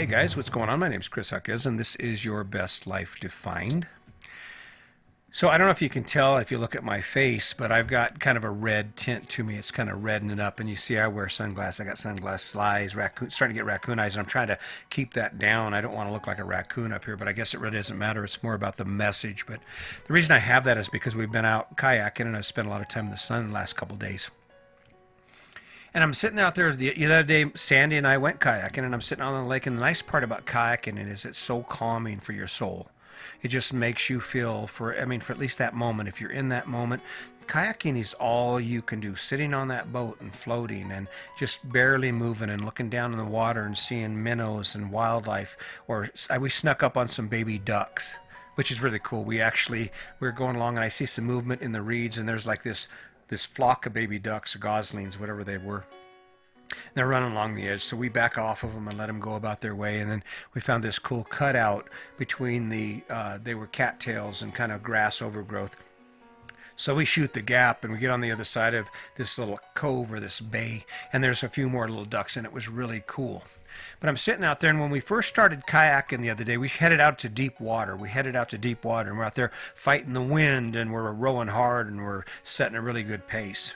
Hey guys, what's going on? My name is Chris Huckes, and this is Your Best Life Defined. So I don't know if you can tell if you look at my face, but I've got kind of a red tint to me. It's kind of reddening up, and you see I wear sunglasses. I got sunglass eyes, starting to get raccoon eyes, and I'm trying to keep that down. I don't want to look like a raccoon up here, but I guess it really doesn't matter. It's more about the message. But the reason I have that is because we've been out kayaking, and I've spent a lot of time in the sun the last couple of days. And I'm sitting out there the other day. Sandy and I went kayaking, and I'm sitting on the lake. And the nice part about kayaking is it's so calming for your soul. It just makes you feel for at least that moment. If you're in that moment, kayaking is all you can do. Sitting on that boat and floating and just barely moving and looking down in the water and seeing minnows and wildlife. Or we snuck up on some baby ducks, which is really cool. We were going along, and I see some movement in the reeds, and there's like this flock of baby ducks or goslings, whatever they were. They're running along the edge, so we back off of them and let them go about their way. And then we found this cool cutout between they were cattails and kind of grass overgrowth. So we shoot the gap and we get on the other side of this little cove or this bay, and there's a few more little ducks, and it was really cool. But I'm sitting out there, and when we first started kayaking the other day, we headed out to deep water. And we're out there fighting the wind, and we're rowing hard, and we're setting a really good pace.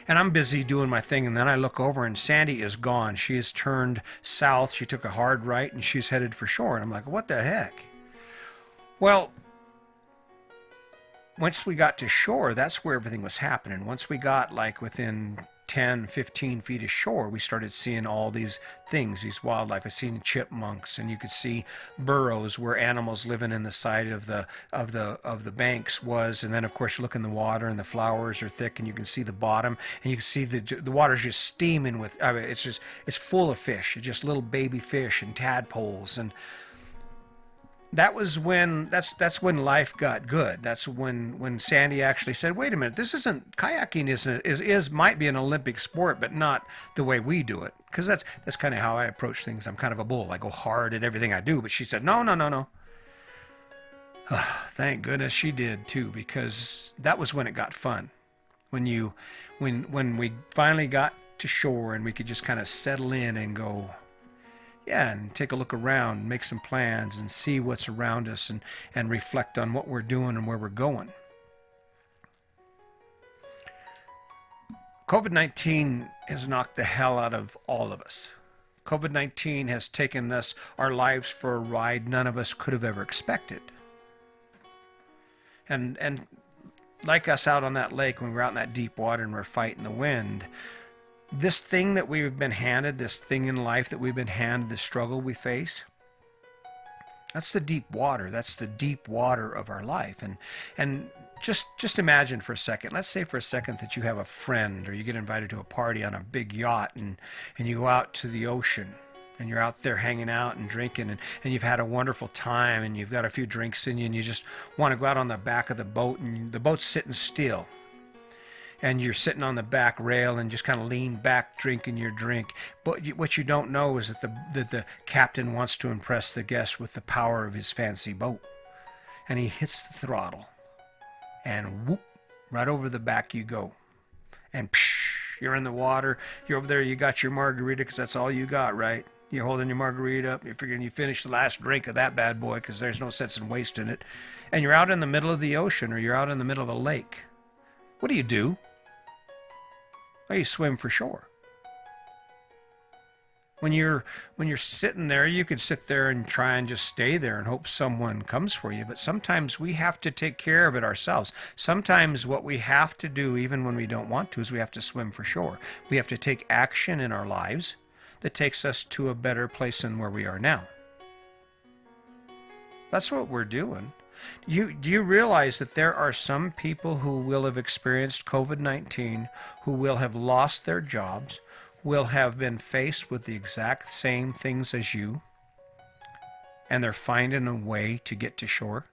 And I'm busy doing my thing, and then I look over, and Sandy is gone. She has turned south. She took a hard right, and she's headed for shore. And I'm like, what the heck? Well, once we got to shore, that's where everything was happening. Once we got like within 10, 15 feet of shore, we started seeing all these things, these wildlife. I seen chipmunks, and you could see burrows where animals living in the side of the banks was. And then of course you look in the water, and the flowers are thick, and you can see the bottom, and you can see the water's just steaming with. It's full of fish. It's just little baby fish and tadpoles. And that's when life got good. That's when Sandy actually said, "Wait a minute, this isn't kayaking. Is might be an Olympic sport, but not the way we do it." Because that's kind of how I approach things. I'm kind of a bull. I go hard at everything I do. But she said, "No, no, no, no." Thank goodness she did too, because that was when it got fun. When we finally got to shore, and we could just kind of settle in and go. Yeah, and take a look around, make some plans, and see what's around us, and reflect on what we're doing and where we're going. COVID-19 has knocked the hell out of all of us. COVID-19 has taken our lives for a ride none of us could have ever expected. And like us out on that lake, when we're out in that deep water and we're fighting the wind, this thing that we've been handed, this thing in life that we've been handed, the struggle we face, that's the deep water. That's the deep water of our life. And just imagine for a second, let's say for a second that you have a friend, or you get invited to a party on a big yacht, and you go out to the ocean, and you're out there hanging out and drinking, and you've had a wonderful time, and you've got a few drinks in you, and you just want to go out on the back of the boat, and the boat's sitting still. And you're sitting on the back rail and just kind of lean back, drinking your drink. But what you don't know is that the captain wants to impress the guests with the power of his fancy boat. And he hits the throttle. And whoop, right over the back you go. And psh, you're in the water. You're over there, you got your margarita, because that's all you got, right? You're holding your margarita up. You're figuring you finish the last drink of that bad boy, because there's no sense in wasting it. And you're out in the middle of the ocean, or you're out in the middle of a lake. What do? Well, you swim for shore. When you're sitting there, you could sit there and try and just stay there and hope someone comes for you. But sometimes we have to take care of it ourselves. Sometimes what we have to do, even when we don't want to, is we have to swim for shore. We have to take action in our lives that takes us to a better place than where we are now. That's what we're doing. Do you realize that there are some people who will have experienced COVID-19, who will have lost their jobs, will have been faced with the exact same things as you, and they're finding a way to get to shore?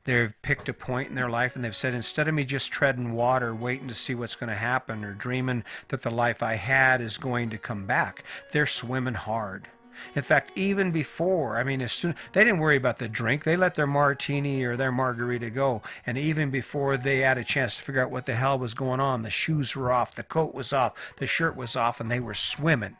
They've picked a point in their life, and they've said, instead of me just treading water, waiting to see what's going to happen, or dreaming that the life I had is going to come back, they're swimming hard. In fact, even before, as soon they didn't worry about the drink, they let their martini or their margarita go. And even before they had a chance to figure out what the hell was going on, the shoes were off, the coat was off, the shirt was off, and they were swimming.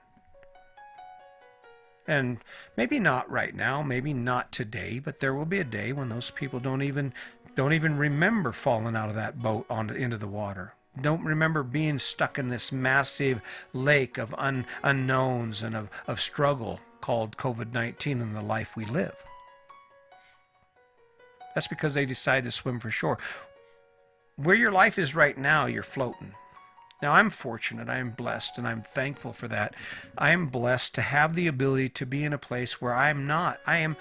And maybe not right now, maybe not today, but there will be a day when those people don't even remember falling out of that boat into the water. Don't remember being stuck in this massive lake of unknowns and of struggle called COVID-19 and the life we live. That's because they decided to swim for shore. Where your life is right now, you're floating. Now, I'm fortunate, I am blessed, and I'm thankful for that. I am blessed to have the ability to be in a place where I'm not. I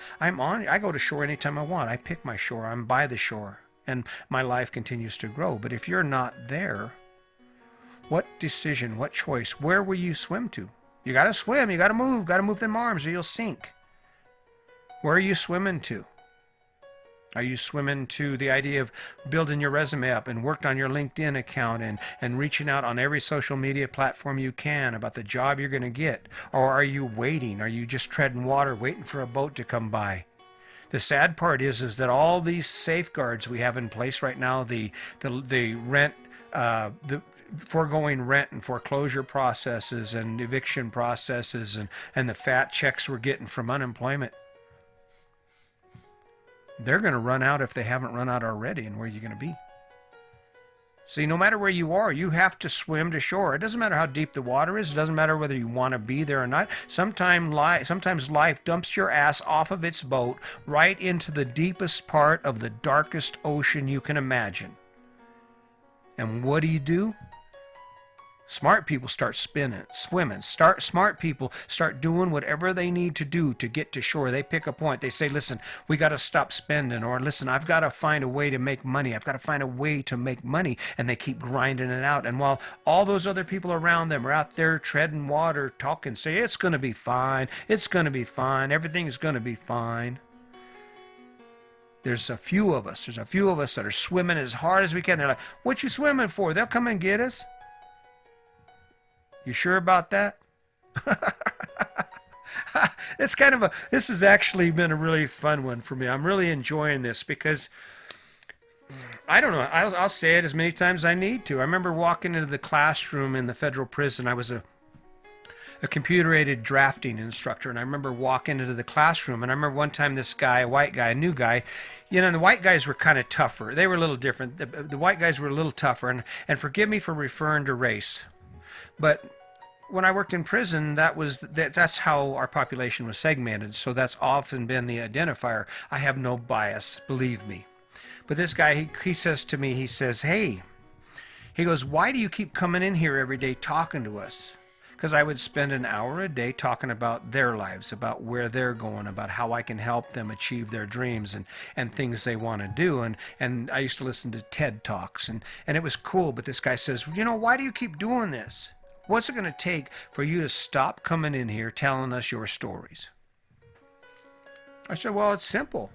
go to shore anytime I want. I pick my shore. I'm by the shore, and my life continues to grow. But if you're not there, what decision, what choice, where will you swim to? You got to swim, you got to move them arms or you'll sink. Where are you swimming to? Are you swimming to the idea of building your resume up and worked on your LinkedIn account and reaching out on every social media platform you can about the job you're going to get? Or are you waiting? Are you just treading water, waiting for a boat to come by? The sad part is that all these safeguards we have in place right now, the rent, the foregoing rent and foreclosure processes and eviction processes and the fat checks we're getting from unemployment, they're going to run out if they haven't run out already. And where are you going to be? See, no matter where you are, you have to swim to shore. It doesn't matter how deep the water is. It doesn't matter whether you want to be there or not. Sometimes life dumps your ass off of its boat right into the deepest part of the darkest ocean you can imagine. And what do? Smart people start swimming. Smart people start doing whatever they need to do to get to shore. They pick a point. They say, listen, we got to stop spending. Or listen, I've got to find a way to make money. I've got to find a way to make money. And they keep grinding it out. And while all those other people around them are out there treading water, talking, say, it's going to be fine. It's going to be fine. Everything's going to be fine. There's a few of us that are swimming as hard as we can. They're like, what you swimming for? They'll come and get us. You sure about that? This has actually been a really fun one for me. I'm really enjoying this because, I don't know, I'll say it as many times as I need to. I remember walking into the classroom in the federal prison. I was a computer-aided drafting instructor, and I remember walking into the classroom, and I remember one time this guy, a white guy, a new guy, the white guys were kind of tougher. They were a little different. The white guys were a little tougher, and forgive me for referring to race. But when I worked in prison, that's how our population was segmented. So that's often been the identifier. I have no bias, believe me. But this guy, he says to me, he says, hey, he goes, why do you keep coming in here every day talking to us? Because I would spend an hour a day talking about their lives, about where they're going, about how I can help them achieve their dreams and things they want to do. And I used to listen to TED Talks, and it was cool. But this guy says, why do you keep doing this? What's it going to take for you to stop coming in here telling us your stories? I said, well, it's simple.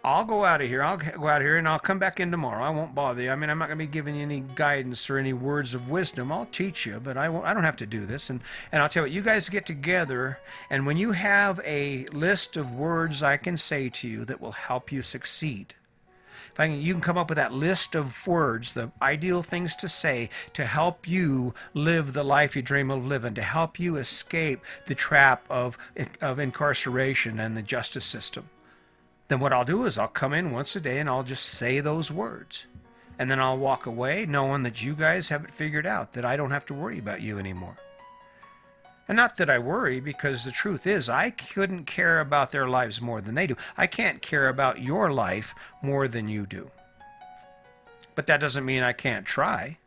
I'll go out of here and I'll come back in tomorrow. I won't bother you. I mean, I'm not going to be giving you any guidance or any words of wisdom. I'll teach you, but I don't have to do this. And I'll tell you what, you guys get together, and when you have a list of words I can say to you that will help you succeed, you can come up with that list of words, the ideal things to say to help you live the life you dream of living, to help you escape the trap of incarceration and the justice system. Then what I'll do is I'll come in once a day and I'll just say those words. And then I'll walk away knowing that you guys have it figured out, that I don't have to worry about you anymore. And not that I worry, because the truth is I couldn't care about their lives more than they do. I can't care about your life more than you do. But that doesn't mean I can't try.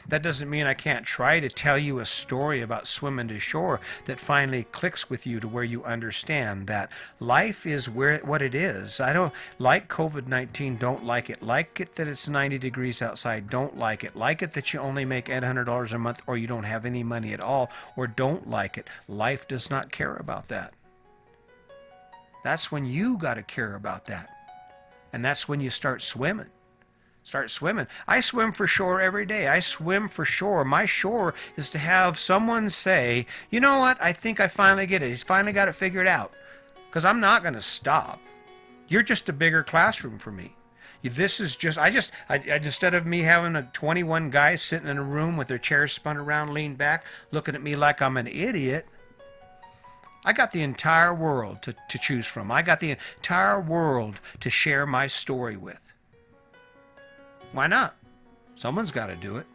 That doesn't mean I can't try to tell you a story about swimming to shore that finally clicks with you to where you understand that life is what it is. I don't like COVID-19, don't like it. Like it that it's 90 degrees outside, don't like it. Like it that you only make $800 a month or you don't have any money at all, or don't like it. Life does not care about that. That's when you got to care about that. And that's when you start swimming. Start swimming. I swim for shore every day. I swim for shore. My shore is to have someone say, you know what, I think I finally get it. He's finally got it figured out. Because I'm not going to stop. You're just a bigger classroom for me. This is just, instead of me having 21 guys sitting in a room with their chairs spun around, leaned back, looking at me like I'm an idiot, I got the entire world to choose from. I got the entire world to share my story with. Why not? Someone's got to do it.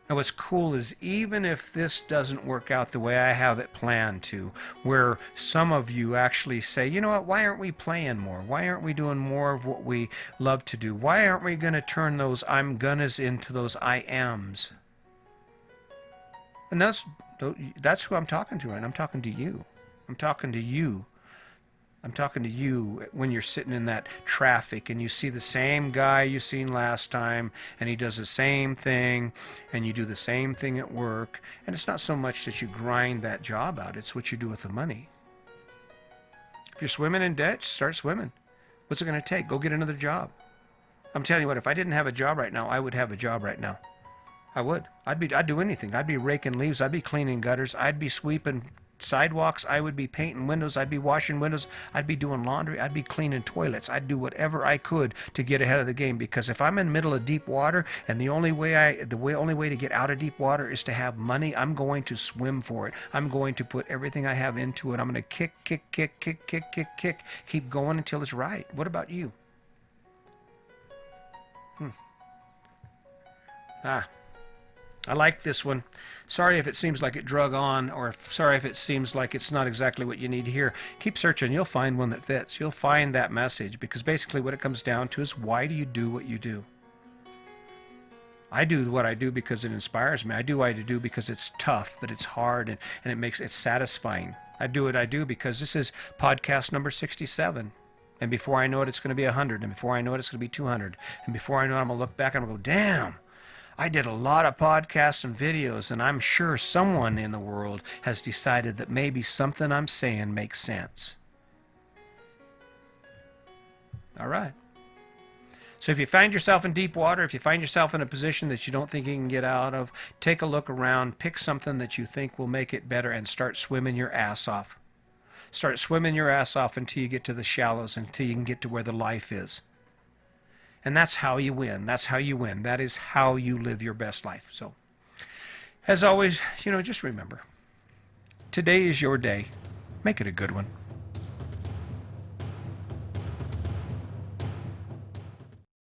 And what's cool is even if this doesn't work out the way I have it planned to, where some of you actually say, you know what, why aren't we playing more? Why aren't we doing more of what we love to do? Why aren't we going to turn those I'm gonnas into those I ams? And that's who I'm talking to, right? I'm talking to you. I'm talking to you. I'm talking to you when you're sitting in that traffic and you see the same guy you seen last time and he does the same thing and you do the same thing at work. And it's not so much that you grind that job out, it's what you do with the money. If you're swimming in debt, start swimming. What's it going to take? Go get another job. I'm telling you what, if I didn't have a job right now, I would have a job right now. I would. I'd do anything. I'd be raking leaves. I'd be cleaning gutters. I'd be sweeping sidewalks. I would be painting windows. I'd be washing windows. I'd be doing laundry. I'd be cleaning toilets. I'd do whatever I could to get ahead of the game, because if I'm in the middle of deep water and the only way to get out of deep water is to have money, I'm going to swim for it. I'm going to put everything I have into it. I'm going to kick, keep going until it's right. What about you? I like this one. Sorry if it seems like it drug on, or sorry if it seems like it's not exactly what you need to hear. Keep searching. You'll find one that fits. You'll find that message, because basically what it comes down to is, why do you do what you do? I do what I do because it inspires me. I do what I do because it's tough, but it's hard, and it's satisfying. I do what I do because this is podcast number 67. And before I know it, it's going to be 100. And before I know it, it's going to be 200. And before I know it, I'm going to look back and I'm going to go, damn, I did a lot of podcasts and videos, and I'm sure someone in the world has decided that maybe something I'm saying makes sense. All right. So if you find yourself in deep water, if you find yourself in a position that you don't think you can get out of, take a look around, pick something that you think will make it better, and start swimming your ass off. Start swimming your ass off until you get to the shallows, until you can get to where the life is. And that's how you win. That's how you win. That is how you live your best life. So, as always, just remember, today is your day. Make it a good one.